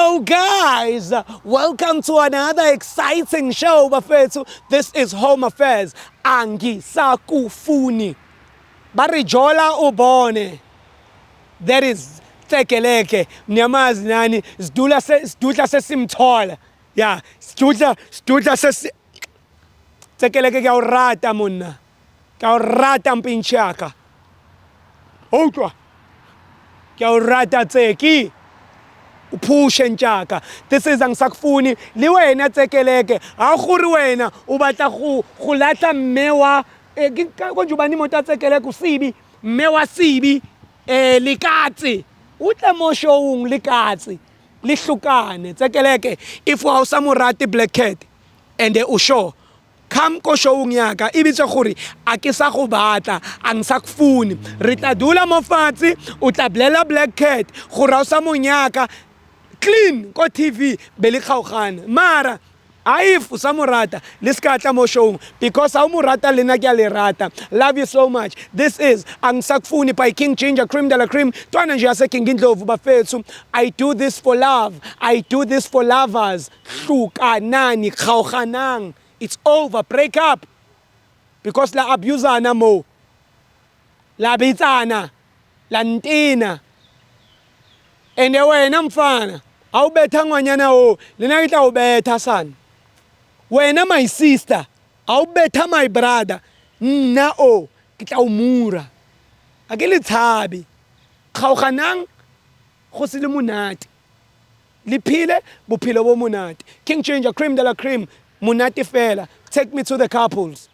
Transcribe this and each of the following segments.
Yo guys, welcome to another exciting show bafethu. This is Home Affairs. Angisakufuni. Barijola ubone. That is Tekeleke. Mnyamazi nani sidudla sesimthola. Yeah, sidudla Tekeleke kuyawurata monna. Kuyawurata mpinchaka. Outwa. Kuyawurata tseki. Uphushe ntjaka. This is angisakufuni li wena Tekeleke akuri wena ubatla go latla mmewa konje ubani imoto Tekeleke usibi mmewa sibi likatsi utla moshowung likatsi lihlukane Tekeleke if wa usamurati Black Cat and usho come ko showung yaka ibitse gore a ke sa go batla angisakufuni re tla dula mo fatsi o tla blela Black Cat gore a usamonyaka clean ko TV belikhaugana mara aifu samurata liskatla mo show because awumurata lena kuyalirata. Love you so much. This is Angisakufuni by King Ginger Cream de la Cream twana nje yase King Indlovu bafethu. I do this for love, I do this for lovers. Hlukanani khauganang, it's over, break up because la abusana mo la bitsana la ntina ende wena mfana awubetha ngwanyana o lena kitla ubetha sana wena my sister awubetha my brother nna o kitla umura akele tshabi khauganang go se le monate liphile bophelo bo monate. King Ginger Cream de la Cream monate fela. Take me to the couples.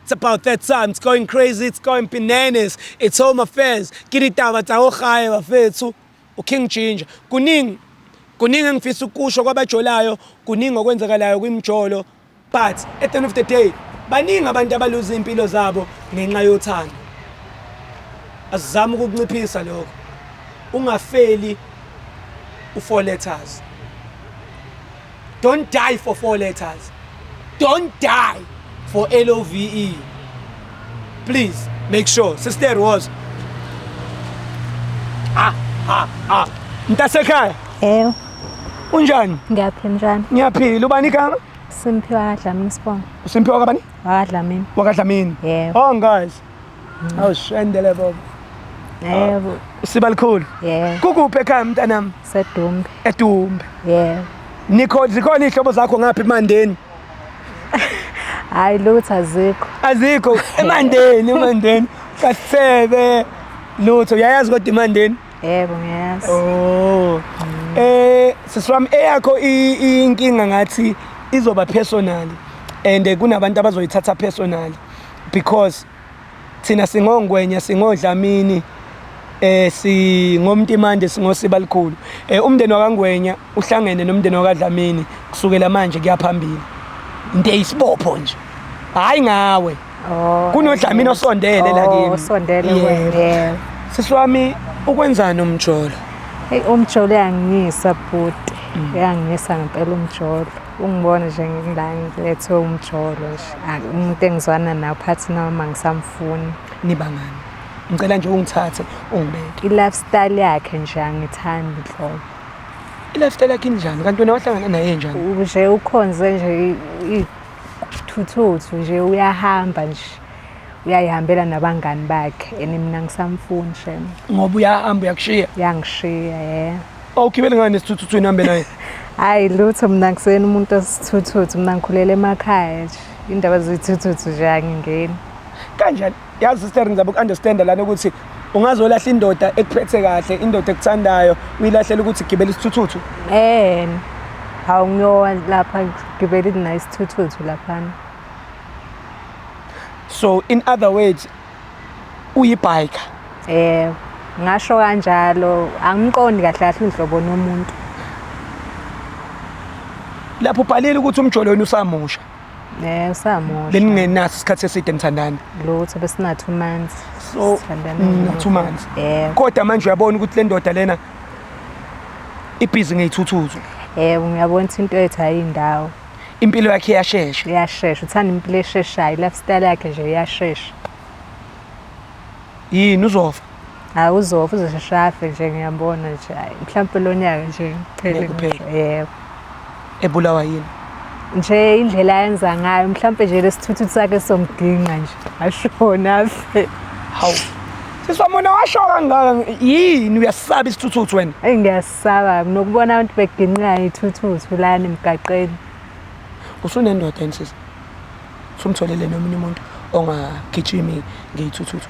It's about that time. It's going crazy, it's going bananas. It's Home Affairs. Kiritaba tsa go gae bafethu o King Ginger kuningi ngifisa ukusho kwabajolayo kuningi okwenzakalayo kwimjolo but at the end of the day baningi abantu abaluza impilo zabo ngenxa yothando. Asizama ukunciphisa lokho ungafeli u4 letters. Don't die for 4 letters. Don't die for LOVE. Please make sure. Sister was Ntasekhaya. Yebo. Unjani? Ngiyaphila njani? Ngiyaphila. Ubani igama? Simphiwe kaDlamini Sibongo. USimphiwe kabani? kaDlamini. WakaDlamini. Yebo. Oh guys. Awushendele baba. Yebo. Sibalikhulu. Yebo. Kukuphi ekhaya mntanami? Sedumbe. Edumbe. Yebo. Zikhona ihlobo zakho ngapha eMandeni? Hayi lutho azikho. Azikho eMandeni kasebe lutho uyayazi kodwa eMandeni? Yebo ngiyazi. Oh. Siswami eyakho inkinga ngathi izoba personal and kunabantu abazoyithatha personal because thina singongwenya singodlamini singomntimande singosibalikhulu. Umndeni wakangwenya uhlangene nomndeni wakadlamini kusukela manje kuyaphambili. Into eyisibopho nje. Hayi ngawe. Oh. Kunodlamini osondele la kimi. Osondele wena. Siswami ukwenzani umjolo? Hey umjolo uyangisa bhuti. Uyangisa ngempela umjolo. Ungibona nje ngila ngilethe umjolo nje. Umuntu engizwana naye phathi noma ngisamfuni. Nibangani? Ngicela nje ungithathe ungibeke. I-lifestyle yakhe nje angithandi nhlobo. I-lifestyle yakhe injani? Kanti wena wahlangana naye njani? Nje ukhonze nje ithuthu nje uyahamba nje. Uyayihambela nabangani bakhe mina ngisamfuni shema. Ngoba uyahamba uyakushiya? Yangishiya Awugibele ngani nesithuthu nihambe naye? Hayi lutho mina ngisena umuntu osithuthu mina ngikhulele emakhaya nje. Indaba zithuthu nje angingeni. Kanjani? Yazi sister ngizaba ukunderstand lana ukuthi ungazolahla indoda ekuphethe kahle, indoda ekuthandayo, uyilahlela ukuthi gibela isithuthu. Hawu ngiyowa lapha gibela nayo isithuthu lapha. So in other words uyibiker. Ngasho kanjalo angimqondi kahle kahle uhlobo nomuntu. Lapho ubhalile ukuthi umjolo wena usamusha. Usamusha. Beningenaso isikhathi eside nithandana. Lutho besina 2 months. So 2 months. Kodwa manje uyabona ukuthi le ndoda lena ibhizi ngeyithuthuzo. Ngiyabona into ethu ayindawo. Impilo yakhe iyashesha. Iyashesha, uthanda impilo esheshayo, lifestyle yakhe nje iyashesha. Yini uzofa? Awuzopha uzosheshafe nje ngiyabona nje mhlawumbe lo nyaka nje Kuphela. yebo. Ebulawa yini? Nje indlela ayenza ngayo mhlawumbe nje lesithuthu sakhe somginqa nje ashona afe. Hawu. Siswamona washo kangaka yini uyasaba isithuthuthu wena? Ngiyasaba nokubona abantu beginqa ithuthu lana emgaqeni. Usunendoda yini sisi? Sumtholele nomunye umuntu ongagijimi ngeyithuthuthu.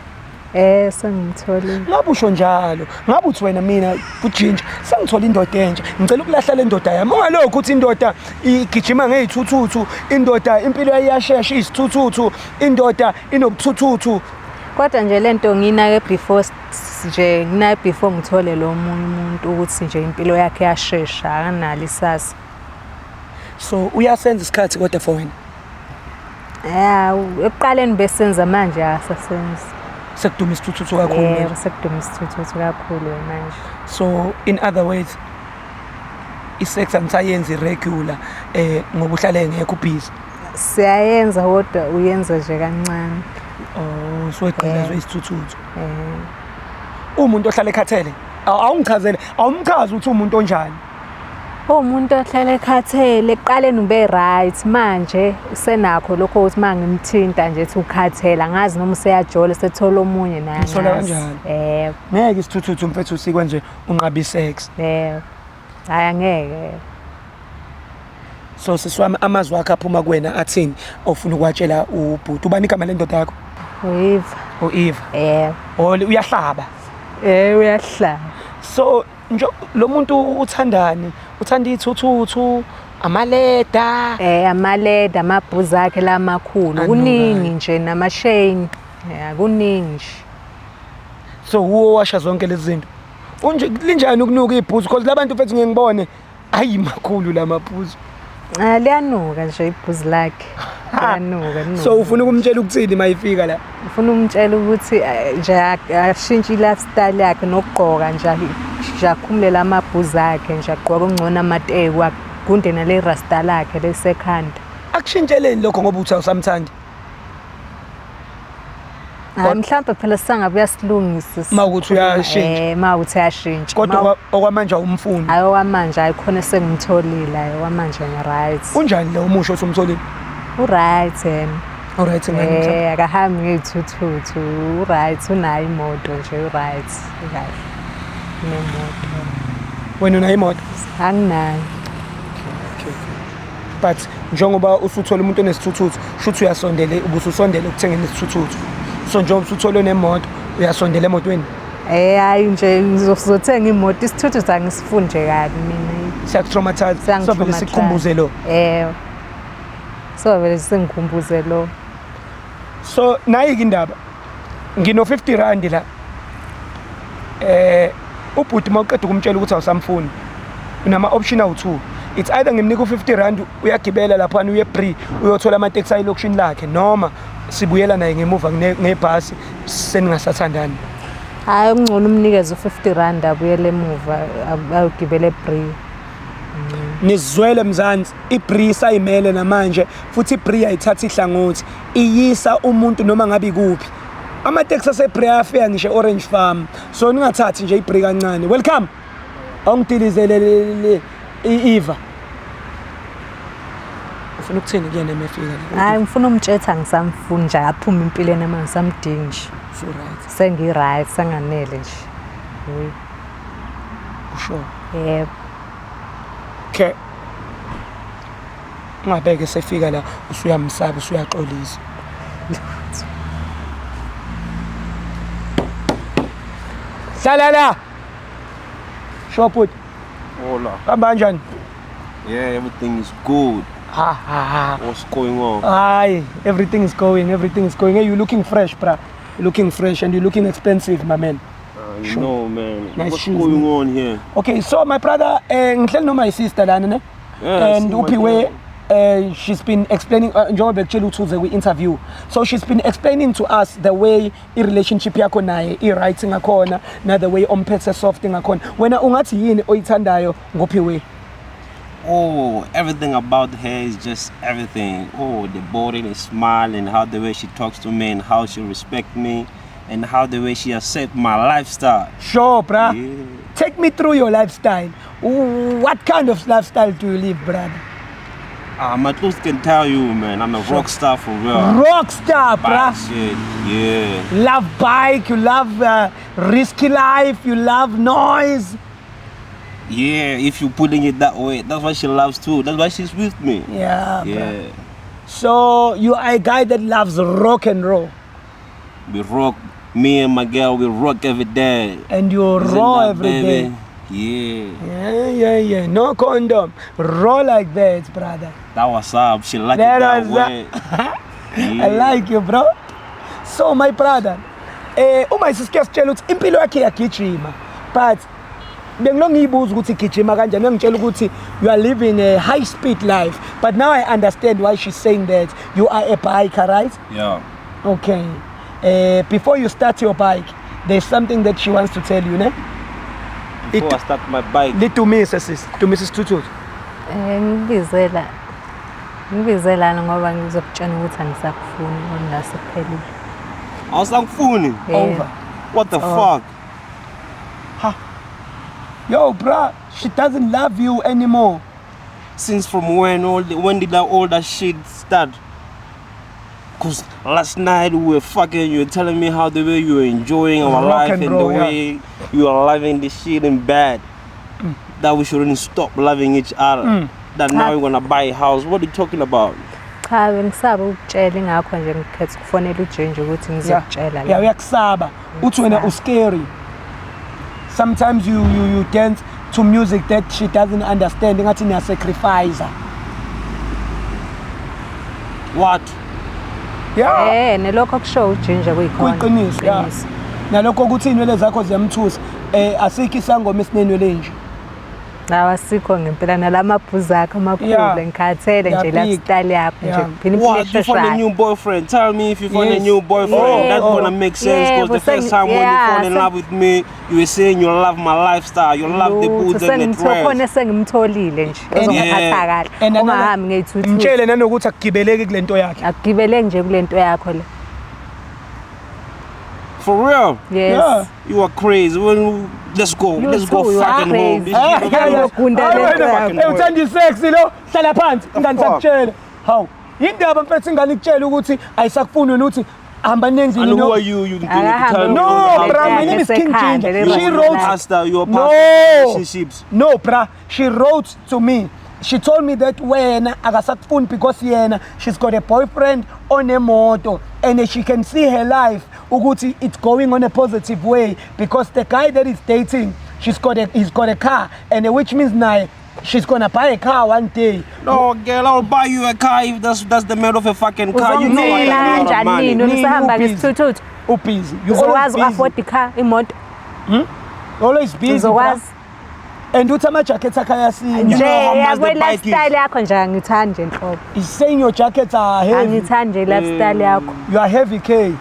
Sengimtholile. Ngabe usho njalo, ngabe uthi wena mina kujinja sengithola indoda entsha ngicela ukulahla le ndoda yami ungalokho ukuthi indoda igijima ngezithuthuthu indoda impilo iyashesha isithuthuthu indoda inobuthuthu Kodwa nje lento nginake before nje nginaye before ngithole lo munye umuntu ukuthi nje impilo yakhe yashesha akanalo isasa. so uyasenza isikhathi kodwa for wena Ekuqaleni besenza manje akasasenzi. sekuduma isithuthuthu kakhulu manje. Sekuduma isithuthuthu kakhulu manje. So in other words isex angisayenzi regular ngoba uhlale ngekho busy. Siyayenza kodwa uyenza nje kancane. Oh soweqela isithuthuthu. Umuntu ohlala ekhathele awungichazele awumchazi ukuthi umuntu onjani. Umuntu ohlele ekhathele eqaleni ube right manje usenakho lokho ukuthi mangimthinta nje ethi ukhathela ngazi noma useyajola sethola omunye naye. Usola kanjani? Ngeke isithuthuthu mfethu usikwe nje unqabi sex. Hayi angeke. So siswami amazwi akhe aphuma kuwena athini ofuna ukwatshela ubhuti ubani igama lendoda yakho? Uyiva. uEva. Uyahlaba. Uyahlaba. So nje lo muntu uthandani? Uthanda ithuthu amaleda amaleda amabhuzu akhe lamakhulu kuningi nje namashane kuningi nje. So uwasha zonke lezi zinto unje linjani ukunuka ibhuzu because labantu mfethu ngiyengibone ayi makhulu lamabhuzu. Liyanuka nje ibhuzu lakhe liyanuka. So ufuna ukumtshela ukuthini mayifika la? Ufuna umtshela ukuthi nje ashintshe lifestyle yakhe nokugqoka nje akhumulela amabhuzu akhe nje agqoka ongcono amateku agunde nale rasta lakhe lesekhanda. Akushintsheleni lokho ngoba uthi awusamthandi? Mhlawumbe phela sangabe uyasilungisa mawukuthi uyashintsha. Mawukuthi uyashintsha. Kodwa okwamanje awumfuni. Hayi okwamanje ayikhona sengimtholile hayi okwamanje ngi-right. Unjani lo umusho osumtholile? U-right yena. U-right ngani? Akahambi ngey'thuthuthu u-right unayo imoto nje u-right kahle. Unemoto. Wena unayo imoto? Anginayo. But njengoba usuthola umuntu onesithuthuthu shuthi uyasondele ubususondele ukuthengeni isithuthuthu. So njengoba usuthola onemoto uyasondela emotweni? Hayi nje ngizothenga imoto isithuthuthu angisifundi nje kabi mina. Siyakutraumatize so vele sikukhumbuze lo. So vele singikhumbuze lo. So nayi indaba ngino 50 rand la ubhuti mawuqeda ukumtshela ukuthi awusamfuni unama option awu2 it's either ngimnika u50 rand uyagibela lapha uye free uyothola ama taxi ayilokishini lakhe noma sibuyela naye ngemuva ngebhasi seningasathandani. Hayi ungcono umnikeze u50 rand abuyele emuva ayogibela free. Nizwele mzansi iBree sayimele namanje futhi iBree ayithatha ihlangothi iyisa umuntu noma ngabe kuphi ama taxi aseBree afika ngisho Orange Farm so ningathathi nje iBree kancane. Welcome awungidilizele iEva ufuna ukuthini kuyena emefika la? Hayi ngifuna umtshetha ngisamfuni nje aphuma empilweni manje samdingi nje. So right sengi-right sanganele nje. usho Yebo. Okay ungabeke sefika la usuyamsaba usuyaxolisa. Hlala la Shoput. Hola. Kanjani? Yeah, everything is good. What's going on? Hi, everything is going. Hey, you looking fresh, bruh. You're looking fresh and you're looking expensive, my man. You know, man. Nice What's shoes, going man. on here? Okay, so my brother, ngihleli no my sister lana ne. And Upiwe she's been explaining njengoba bekutshela ukuthi we interview. So she's been explaining to us the way I relationship yakho naye I writing ngakhona na the way omphethe soft ngakhona. Wena ungathi yini oyithandayo ngoPhiwe? Oh, everything about her is just everything. Oh, the body, the smile, and how the way she talks to me, and how she respects me, and how the way she accept my lifestyle. Sure, bruh. Yeah. Take me through your lifestyle. What kind of lifestyle do you live, brother? My clothes can tell you, man. I'm a rock star for real. Rock star, Bad bruh. shit. Yeah. You love bike, you love risky life, you love noise. Yeah, if you're putting it that way, that's what she loves too. That's why she's with me. Yeah, Yeah. bruh. So you are a guy that loves rock and roll. We rock. Me and my girl, we rock every day. And you Isn't roll that, every day. baby? Yeah. Yeah. No condom. Roll like that, brother. That was up. She liked That it that was way. I like you, bro. So my brother, uma sisiyasitshela ukuthi impilo yakhe iyagijima, but bengilongibuza ukuthi igijima kanjani, ngitshela ukuthi you are living a high speed life. But now I understand why she's saying that. You are a biker, right? Yeah. Okay. Before you start your bike, there's something that she wants to tell you, ne? Before I start my bike. Lead to me, sis. To Mrs. Tutut. Ngibizelana ngoba ngizokutshela ukuthi angisakufuni ngona sekuphelile. Awusangifuni? Over. What the fuck? Yo, bruh, she doesn't love you anymore. Since from when did all that shit start? Cause last night we were fucking, you were telling me how the way you were enjoying our Rock life and and roll, the way you are loving this shit in bed. That we shouldn't stop loving each other. That now we're gonna buy a house. What are you talking about? Cha bengisaba ukutshela ingakho nje ngikhetha ukufonela uJenje ukuthi ngizokutshela Yeah, uyakusaba. Uthi wena uscary. Sometimes you dance to music that she doesn't understand. Ngathi niya sacrifice. What? Yeah. nelokho kusho uJenje kuyikhona. Kuyiqiniso, yeah. Nalokho ukuthi inwele zakho ziyamthusa. Asikho isangoma esinenwele nje. Awasikho ngempela nalamabhuzu akho amakhulu ngikhathele nje lifestyle yakho nje kuphinde What? You found a new boyfriend? Tell me if you found a new boyfriend. That's gonna make sense because the first time when you fall in love with me, you were saying you love my lifestyle, you love the boots and the dress. Khona sengimtholile nje ezongiphatha kahle ungahambi ngeyithuthu. Ngitshele nanokuthi akugibeleki kulento yakhe. Akugibeleki nje kulento yakho le. For real? Yes. Yeah. You are crazy. Let's go. Let's go fucking home. This shit Uthanda sexy lo, hlala phansi ingani sakutshela. Hawu, indaba mfethu ingane ikutshela ukuthi ayisakufuni wena uthi hamba nendlini. And who are you? You tell me. No, bra, my name is King Ginger. She wrote pastor, your No. pastor relationships. No, bra, she wrote to me. She told me that when akasakufuni because yena she's got a boyfriend on a motor and she can see her life ukuthi it's going on a positive way because the guy that is dating he's got a car and which means now she's gonna buy a car one day. No, girl, I'll buy you a car if that's the made of a fucking car. You know I got a lot of money. Usahamba ngesithuthu. Ubusy. You Uzokwazi always afford the car imoto. always busy. Uzokwazi. And uthi ama-jackets akhe ayasinya. Nje how much yakwe the bike is? lifestyle yakho nje angithandi nje nhlobo. He's saying your jackets are heavy. Angithandi lifestyle yakho. You are heavy, K.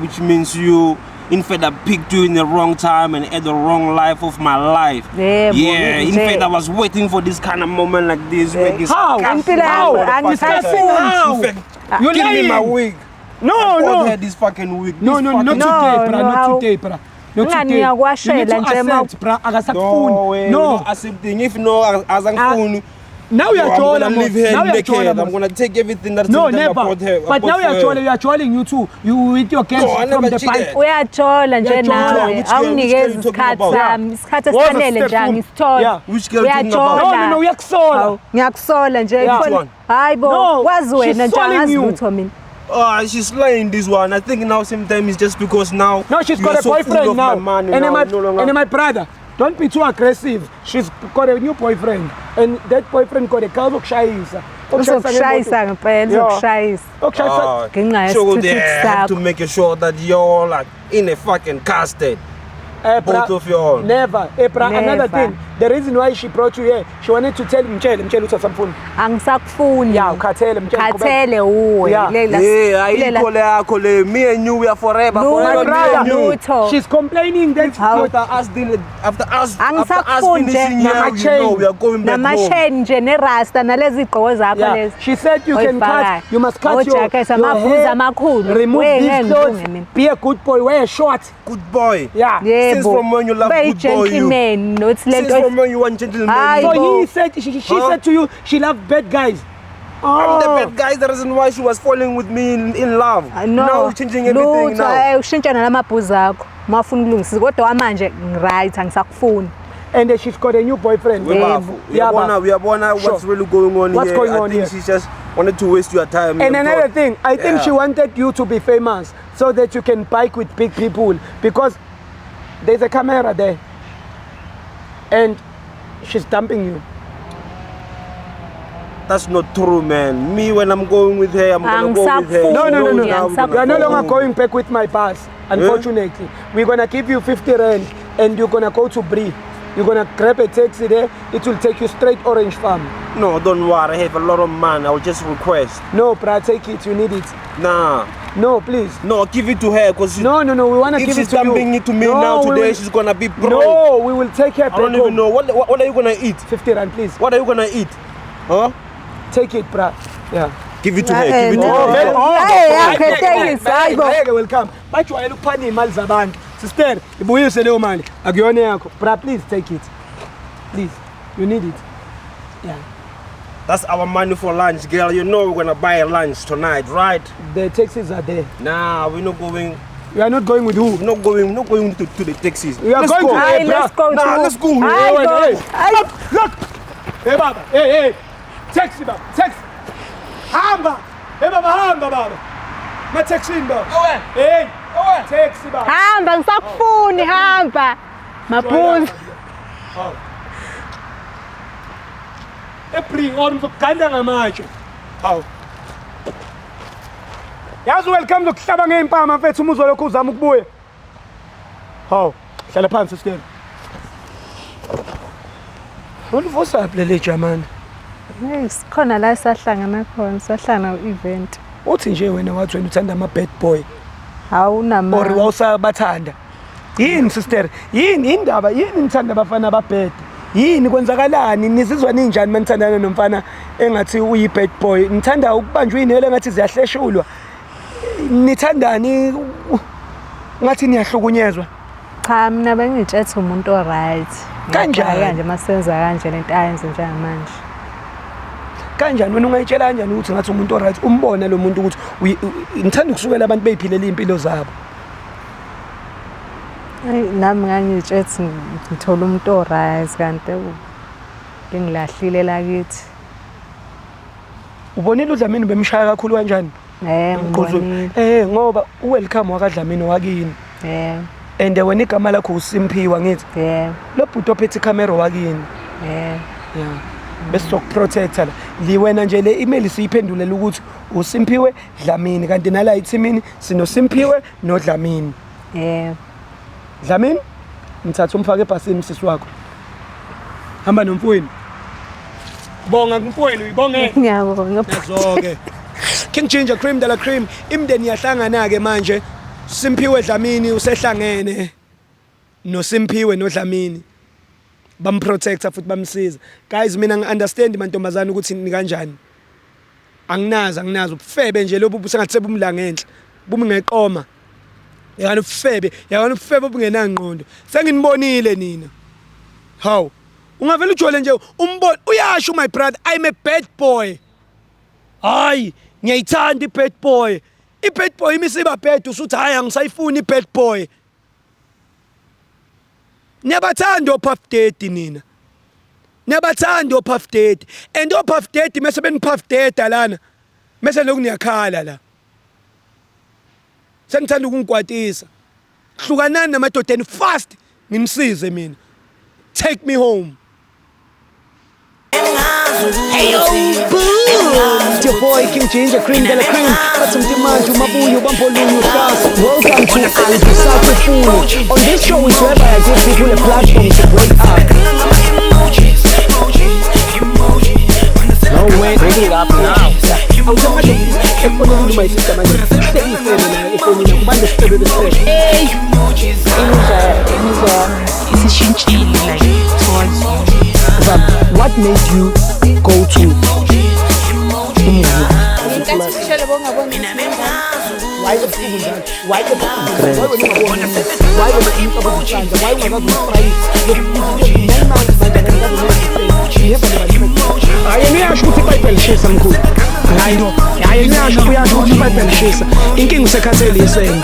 Which means you, in fact, I picked you in the wrong time and at the wrong life of my life. Yeah, in fact, I was waiting for this kind of moment like this. Where this How? Impilo How? yakho Discussing how? In fact, You're give me my lying. wig. No, I no. had this fucking wig. No, This not fucking- today, bra. no, Not how? today, bra. Not Ungani today. uyakwashela You need to nje ma- accept, bra. No, Akasakufuni. no. No. Accepting. If no, as I'm Now you are I'm trolling. gonna leave her Now and you are make her. trolling. I'm gonna take everything that's No, in the never. about her. But now you are trolling you too. You with your girls No, I from never the cheated. bike. Uyajola nje Uyajola. nawe Which girl awunikezi you talking isikhathi about? sami isikhathi What was esifanele the nje phone? angisithola Yeah. Which girl you talking about? uyajola No, uyakusola. Hawu, ngiyakusola nje Yeah. ifoni- Which one? hayi bo No, wazi she's wena nje soling angazi you. lutho mina She's lying this one. I think now sometimes it's just because now. No, she's you got are a so full boyfriend of now. My money And now, my, no longer. and my brother, don't be too aggressive. She's got a new boyfriend. And that boyfriend got a car ukushayisa. uzokushayisa ngempela uzokushayisa Ukushayisa. ngenxa So yesithuthu they have to sakho make sure that you're like in a fucking car state. Bra, Both of you all. Never. Bra, another Never. thing. The reason why she brought you here, she wanted to tell mtshele ukuthi asamfuni. Angisakufuni. Yeah, ukhathele mtshele. Khathele uwe. Yeah. Ayikho le yakho le. Me and you, we are forever. No, Forever. no. She's complaining that After us Angisakufuni finishing here, you know, we are going back home. Namasheni nje nerasta nalezi igqoko zakho Yeah. lezi. She said you can cut, you must cut your hair, remove these clothes, be a good boy, wear a short. Good boy. Yeah. Since from when you love good boy, you. Since from when you want gentleman. So he said, she said to you, she loved bad guys. I'm the bad guy, the reason why she was falling with me in love. Now changing everything now. Ushintshana namabhuzu akho. Mafuna ukulungisa kodwa manje right angisakufuni. And she's got a new boyfriend. We are what's really going on What's here. going on I think here? she just wanted to waste your time. And another thing, I think she wanted you to be famous so that you can bike with big people because there's a camera there and she's dumping you. That's not true, man. Me, when I'm going with her, I'm gonna go with her. No. Yeah, You're no longer going back with my bus, unfortunately. Yeah? We're gonna give you 50 rand and you're gonna go to Bree. You're gonna grab a taxi there, it will take you straight Orange Farm. No, don't worry, I have a lot of money, I'll just request. No, bruh, take it, you need it. Nah. No, please. No, give it to her, because No, we wanna give it to you. If she's dumping it to me now today, she's gonna be broke. No, we will take her back I don't even know, what are you gonna eat? 50 rand, please. What are you gonna eat? Huh? Take it, bruh. Yeah. Give it to her, give it to her. Hey, welcome. But you are looking imali zabantu. Sister, ibuyise leyo mali. Akuyona yakho. Bruh, please take it. Please. You need it. Yeah. That's our money for lunch, girl. You know we're gonna buy lunch tonight, right? The taxis are there. Nah, we're not going. You are not going with who? We're not going to the taxis. We are Let's going go. to Let's go. Nah, let's go. Look. Hey, Baba. Hey. Taxi, Baba. Taxi. Hamba. Hey, Baba, hamba, Baba. Ma taxi, Baba. Hey. Taxi, Baba. Hamba ngisakufuni hamba. Mabhuzu. April or ngizokuganda ngamatshe. Hawu. Yazi welcome zokuhlaba ngempama mfethu uma uzolokhu uzama ukubuya. Hawu, hlala phansi sister. Ulivusa phela German. Yes, khona la sahlangana khona, sahlangana ku-event. Uthi nje wena wathi wena uthanda ama bad boy. Awunama. Or wawusabathanda. Yini sister? Yini indaba? Yini nithanda abafana ababad? Yini kwenzakalani? Nizizwa ninjani manithandana nomfana engathi uyi bad boy? Nithanda ukubanjwa inele engathi ziyahleshulwa. Nithandani ngathi niyahlukunyezwa? Cha, mina bengitshethe umuntu oright. Kanjani kanje masenza kanje lento ayenze njengamanje. Kanjani wena ungayitshela kanjani ukuthi ngathi umuntu oright umbona lo muntu ukuthi ngithanda ukusukela abantu beyiphilela impilo zabo? Nami ngangitshethi ngithola umuntu oright kanti ngingilahlile lakithi. Ubonile uDlamini bemshaya kakhulu kanjani? Ngibonile. Ngoba uwelcome wakaDlamini wakini. And wena igama lakho uSimphiwa ngithi. Lo bhuti ophethe camera wakini. Yeah. Bese sokuprotecta la. Liwena nje le email siyiphendulela ukuthi uSimphiwe Dlamini kanti nala ithimini sino Simphiwe noDlamini. Dlamini ngithatha umfake ebhasini sisi wakho. Hamba nomfweni. Bonga kumfweni uyibonge. Ngiyabonga. Nazo-ke. King Ginger Cream de la Cream imndeni yahlangana ke manje. Simphiwe Dlamini usehlangene noSimphiwe noDlamini bamprotecta futhi bamsiza. Guys mina ngiunderstand mantombazana ukuthi ni kanjani. Anginazi ubufebe nje lobu sengathi sebumla ngenhla. Bumi ngeqoma. Yakani ubufebe obungenangqondo. Senginibonile nina. Hawu. Ungavela ujole nje umbone uyasho my brother I'm a bad boy. Hayi, ngiyayithanda i-bad boy. I-bad boy imisiba bad usuthi hayi angisayifuni i-bad boy. Niyabathanda oPuff Daddy nina. Niyabathanda oPuff Daddy. And oPuff Daddy mase beniPuff Daddy lana. Mase lokhu niyakhala la. Sengithanda ukungikwatisa. Hlukanani namadodeni fast ngimsize mina. Take me home. Hey yo, it's your boy King Ginger Cream de la Cream. Bathi manje umabuyo bambolunye uhlasa. Welcome to Alibisako Full. On this show is where I give people a platform to break up. my sister manje sihlekisene naye efonini kubande sicebe besele imizwa yami isishintshile like towards you. What made you go to Umnguni? Why the people that? Why the people? Why the people that? Why ayeniasho ukuthi iBhayibheli lishisa mkhulu. Hayi no. Ayeniasho kuyasho ukuthi iBhayibheli lishisa. Inkinga usekhathele yesenge.